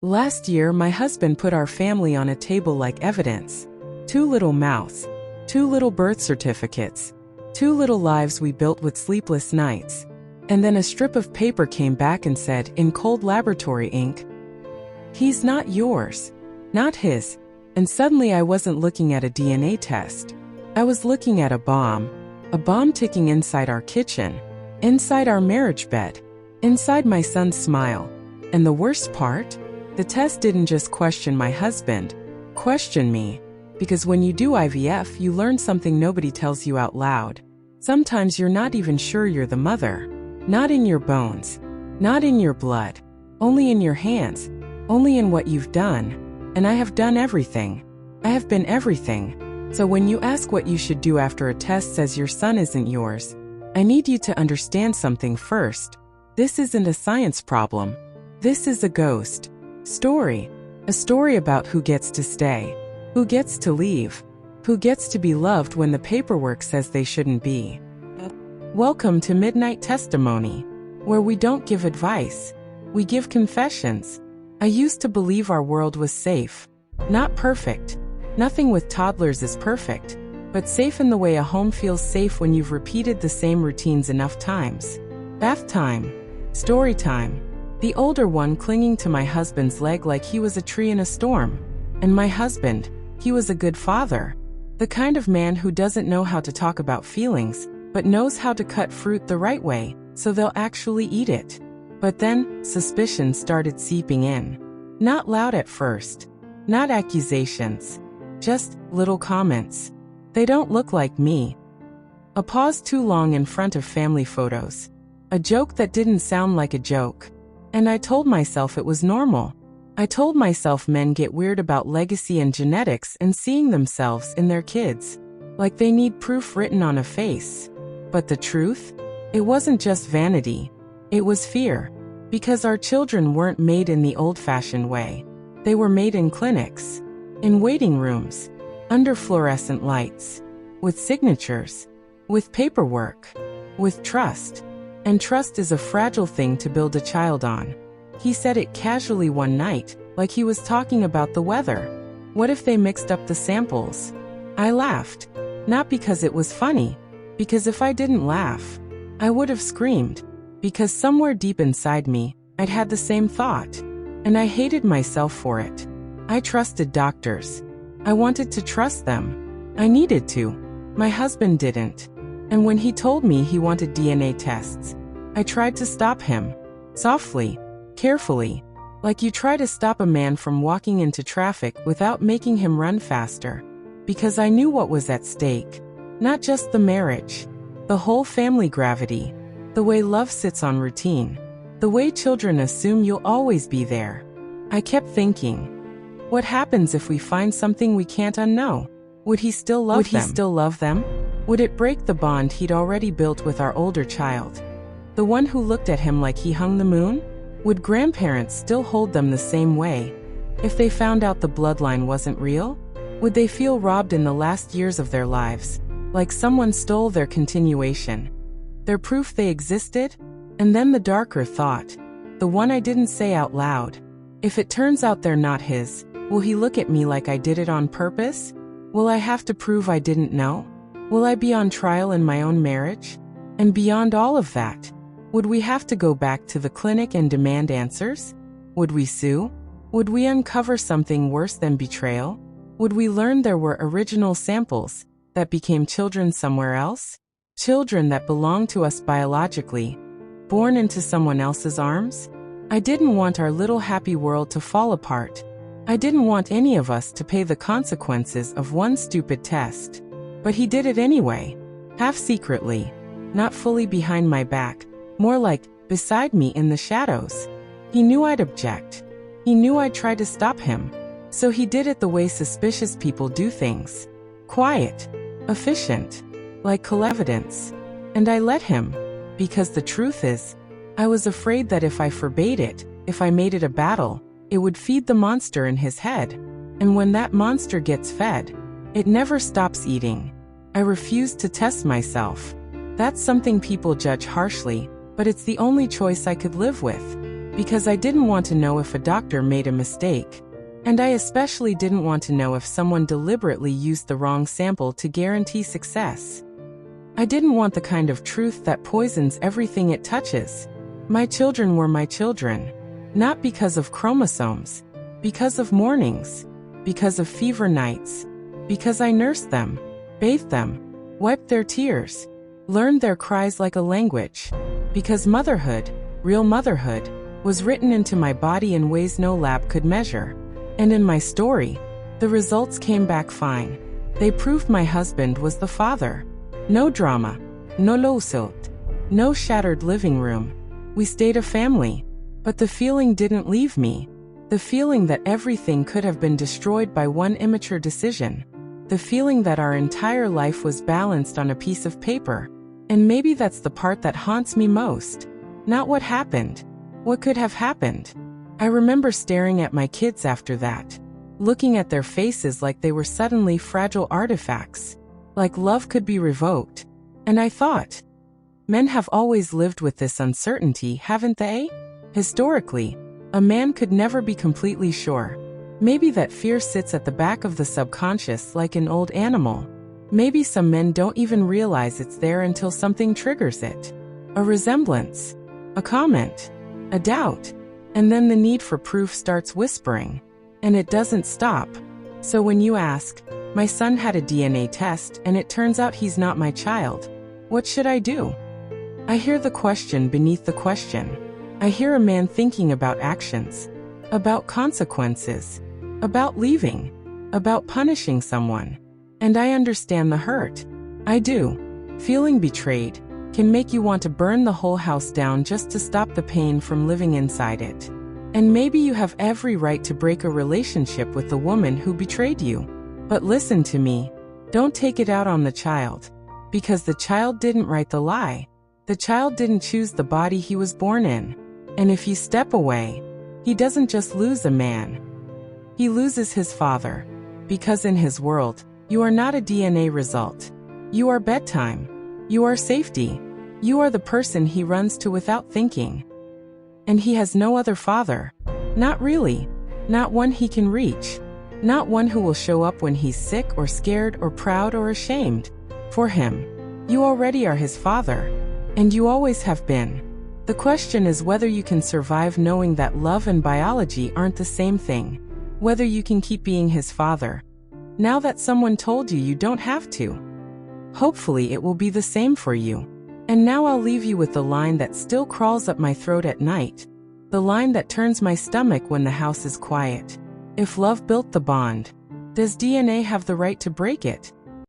Last year, my husband put our family on a table like evidence. 2 little mouths, 2 little birth certificates, 2 little lives we built with sleepless nights. And then a strip of paper came back and said, in cold laboratory ink, "He's not yours, not his." And suddenly I wasn't looking at a DNA test. I was looking at a bomb ticking inside our kitchen, inside our marriage bed, inside my son's smile. And the worst part? The test didn't just question my husband, question me. Because when you do IVF, you learn something nobody tells you out loud. Sometimes you're not even sure you're the mother. Not in your bones, not in your blood, only in your hands, only in what you've done. And I have done everything. I have been everything. So when you ask what you should do after a test says your son isn't yours, I need you to understand something first. This isn't a science problem. This is a ghost story. A story about who gets to stay, who gets to leave, who gets to be loved when the paperwork says they shouldn't be. Welcome to Midnight Testimony, where we don't give advice, we give confessions. I used to believe our world was safe. Not perfect. Nothing with toddlers is perfect, but safe in the way a home feels safe when you've repeated the same routines enough times. Bath time. Story time. The older one clinging to my husband's leg like he was a tree in a storm. And my husband, he was a good father. The kind of man who doesn't know how to talk about feelings, but knows how to cut fruit the right way, so they'll actually eat it. But then, suspicion started seeping in. Not loud at first. Not accusations. Just little comments. They don't look like me. A pause too long in front of family photos. A joke that didn't sound like a joke. And I told myself it was normal. I told myself men get weird about legacy and genetics and seeing themselves in their kids. Like they need proof written on a face. But the truth? It wasn't just vanity. It was fear. Because our children weren't made in the old-fashioned way. They were made in clinics. In waiting rooms. Under fluorescent lights. With signatures. With paperwork. With trust. And trust is a fragile thing to build a child on. He said it casually one night, like he was talking about the weather. What if they mixed up the samples? I laughed. Not because it was funny. Because if I didn't laugh, I would have screamed. Because somewhere deep inside me, I'd had the same thought. And I hated myself for it. I trusted doctors. I wanted to trust them. I needed to. My husband didn't. And when he told me he wanted DNA tests, I tried to stop him. Softly, carefully, like you try to stop a man from walking into traffic without making him run faster. Because I knew what was at stake. Not just the marriage. The whole family gravity. The way love sits on routine. The way children assume you'll always be there. I kept thinking, what happens if we find something we can't unknow? Would he still love them? Would it break the bond he'd already built with our older child? The one who looked at him like he hung the moon? Would grandparents still hold them the same way? If they found out the bloodline wasn't real? Would they feel robbed in the last years of their lives? Like someone stole their continuation? Their proof they existed? And then the darker thought. The one I didn't say out loud. If it turns out they're not his, will he look at me like I did it on purpose? Will I have to prove I didn't know? Will I be on trial in my own marriage? And beyond all of that, would we have to go back to the clinic and demand answers? Would we sue? Would we uncover something worse than betrayal? Would we learn there were original samples that became children somewhere else? Children that belonged to us biologically, born into someone else's arms? I didn't want our little happy world to fall apart. I didn't want any of us to pay the consequences of one stupid test. But he did it anyway. Half secretly. Not fully behind my back. More like, beside me in the shadows. He knew I'd object. He knew I'd try to stop him. So he did it the way suspicious people do things. Quiet. Efficient. Like evidence. And I let him. Because the truth is, I was afraid that if I forbade it, if I made it a battle, it would feed the monster in his head. And when that monster gets fed, it never stops eating. I refused to test myself. That's something people judge harshly, but it's the only choice I could live with. because I didn't want to know if a doctor made a mistake. And I especially didn't want to know if someone deliberately used the wrong sample to guarantee success. I didn't want the kind of truth that poisons everything it touches. My children were my children, not because of chromosomes, because of mornings, because of fever nights, because I nursed them, bathed them, wiped their tears, learned their cries like a language, because motherhood, real motherhood, was written into my body in ways no lab could measure. And in my story, the results came back fine. They proved my husband was the father. No drama, no lawsuit, no shattered living room. We stayed a family, but the feeling didn't leave me. The feeling that everything could have been destroyed by one immature decision. The feeling that our entire life was balanced on a piece of paper. And maybe that's the part that haunts me most. Not what happened. What could have happened? I remember staring at my kids after that, looking at their faces like they were suddenly fragile artifacts, like love could be revoked. And I thought, men have always lived with this uncertainty, haven't they? Historically, a man could never be completely sure. Maybe that fear sits at the back of the subconscious like an old animal. Maybe some men don't even realize it's there until something triggers it. A resemblance, a comment, a doubt. And then the need for proof starts whispering. And it doesn't stop. So when you ask, my son had a DNA test and it turns out he's not my child, what should I do? I hear the question beneath the question. I hear a man thinking about actions, about consequences, about leaving, about punishing someone. And I understand the hurt. I do. Feeling betrayed can make you want to burn the whole house down just to stop the pain from living inside it. And maybe you have every right to break a relationship with the woman who betrayed you. But listen to me. Don't take it out on the child. Because the child didn't write the lie. The child didn't choose the body he was born in. And if you step away, he doesn't just lose a man. He loses his father. Because in his world, you are not a DNA result. You are bedtime. You are safety. You are the person he runs to without thinking. And he has no other father. Not really. Not one he can reach. Not one who will show up when he's sick or scared or proud or ashamed. For him, you already are his father. And you always have been. The question is whether you can survive knowing that love and biology aren't the same thing. Whether you can keep being his father. Now that someone told you you don't have to. Hopefully it will be the same for you. And now I'll leave you with the line that still crawls up my throat at night. The line that turns my stomach when the house is quiet. If love built the bond, does DNA have the right to break it?